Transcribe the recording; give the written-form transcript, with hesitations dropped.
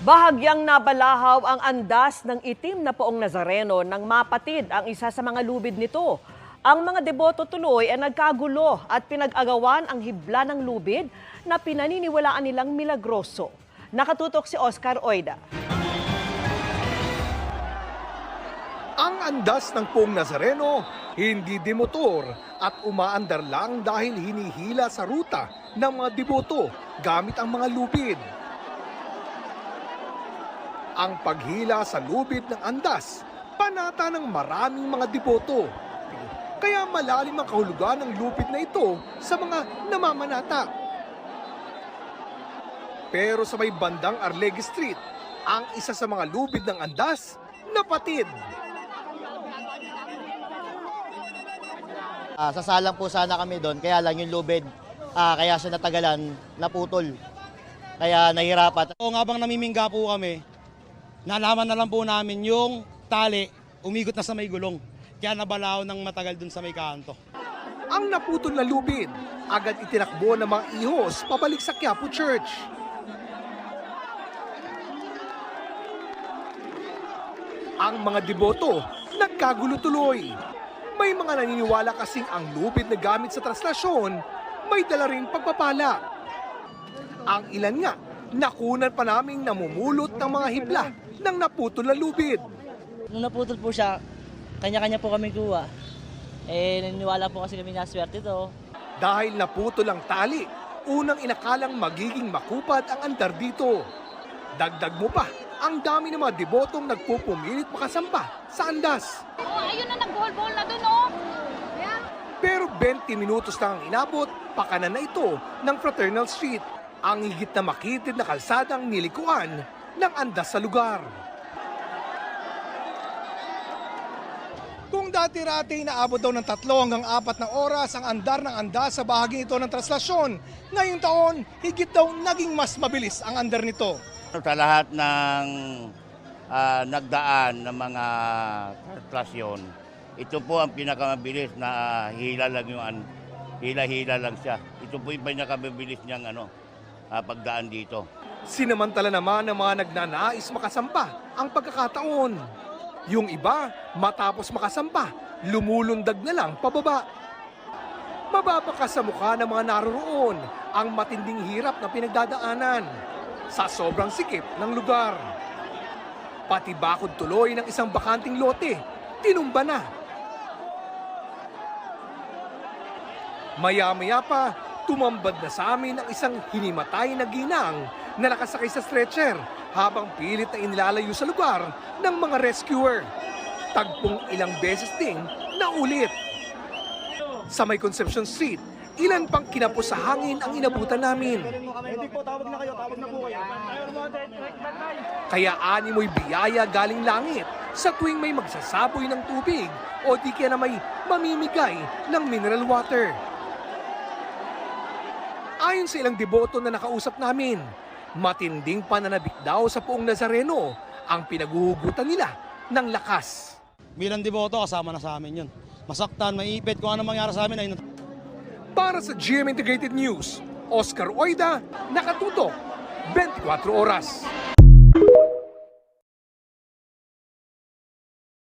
Bahagyang nabalahaw ang andas ng itim na poong Nazareno nang mapatid ang isa sa mga lubid nito. Ang mga deboto tuloy ay nagkagulo at pinag-agawan ang hibla ng lubid na pinaniniwalaan nilang milagroso. Nakatutok si Oscar Oida. Ang andas ng poong Nazareno, hindi demotor at umaandar lang dahil hinihila sa ruta ng mga deboto gamit ang mga lubid. Ang paghila sa lubid ng andas, panata ng maraming mga deboto. Kaya malalim ang kahulugan ng lubid na ito sa mga namamanata. Pero sa may bandang Arlegue Street, ang isa sa mga lubid ng andas, napatid. Sasalang po sana kami doon, kaya lang yung lubid, kaya siya natagalan, naputol. Kaya nahirapan. O nga bang namimingga po kami, nalaman na lang po namin yung tali, umigot na sa may gulong. Kaya nabalaw ng matagal dun sa may kanto. Ang naputol na lubid, agad itinakbo ng mga ihos pabalik sa Quiapo Church. Ang mga deboto, nagkagulo tuloy. May mga naniniwala kasing ang lubid na gamit sa translasyon, may dala rin pagpapala. Ang ilan nga, nakunan pa naming namumulot ng mga hibla ng naputol na lubid. Nung naputol po siya, kanya-kanya po kami kuha. Naniniwala po kasi kami na swerte to. Dahil naputol ang tali, unang inakalang magiging makupad ang andar dito. Dagdag mo pa, ang dami ng mga debotong nagpupumilit makasampa sa andas. Ayun na, nag-ball na dun, oh. Yeah. Pero 20 minutos lang ang inabot, pakanan na ito ng Fraternal Street, ang higit na makitid na kalsadang nilikuan ng andas sa lugar. Kung dati-rati inaabot daw ng 3 hanggang 4 na oras ang andar ng andas sa bahagi ito ng translasyon, ngayong taon, higit daw naging mas mabilis ang andar nito. Sa lahat ng nagdaan ng mga translasyon, ito po ang pinakamabilis na hila lang siya. Ito po yung pinakamabilis niyang pagdaan dito. Sinamantala naman ng mga nagnanais makasampa ang pagkakataon. Yung iba, matapos makasampa, lumulundag na lang pababa. Mababakas sa mukha ng mga naroroon ang matinding hirap na pinagdadaanan sa sobrang sikip ng lugar. Pati bakod tuloy ng isang bakanting lote, tinumba na. Maya-maya pa, tumambad na sa amin ang isang hinimatay na ginang na nakasakay sa stretcher habang pilit na inilalayo sa lugar ng mga rescuer. Tagpong ilang beses ding naulit. Sa may Concepcion Street, ilan pang kinapos sa hangin ang inabutan namin. Kaya animoy biyaya galing langit sa tuwing may magsasaboy ng tubig o di kaya na may mamimigay ng mineral water. Ayon sa ilang deboto na nakausap namin, matinding pananabik daw sa poong Nazareno ang pinaguhugutan nila ng lakas. Bilang deboto, kasama na sa amin yun. Masaktan, maipit, kung ano mangyari sa amin ay... Para sa GM Integrated News, Oscar Oida, nakatutok, 24 oras.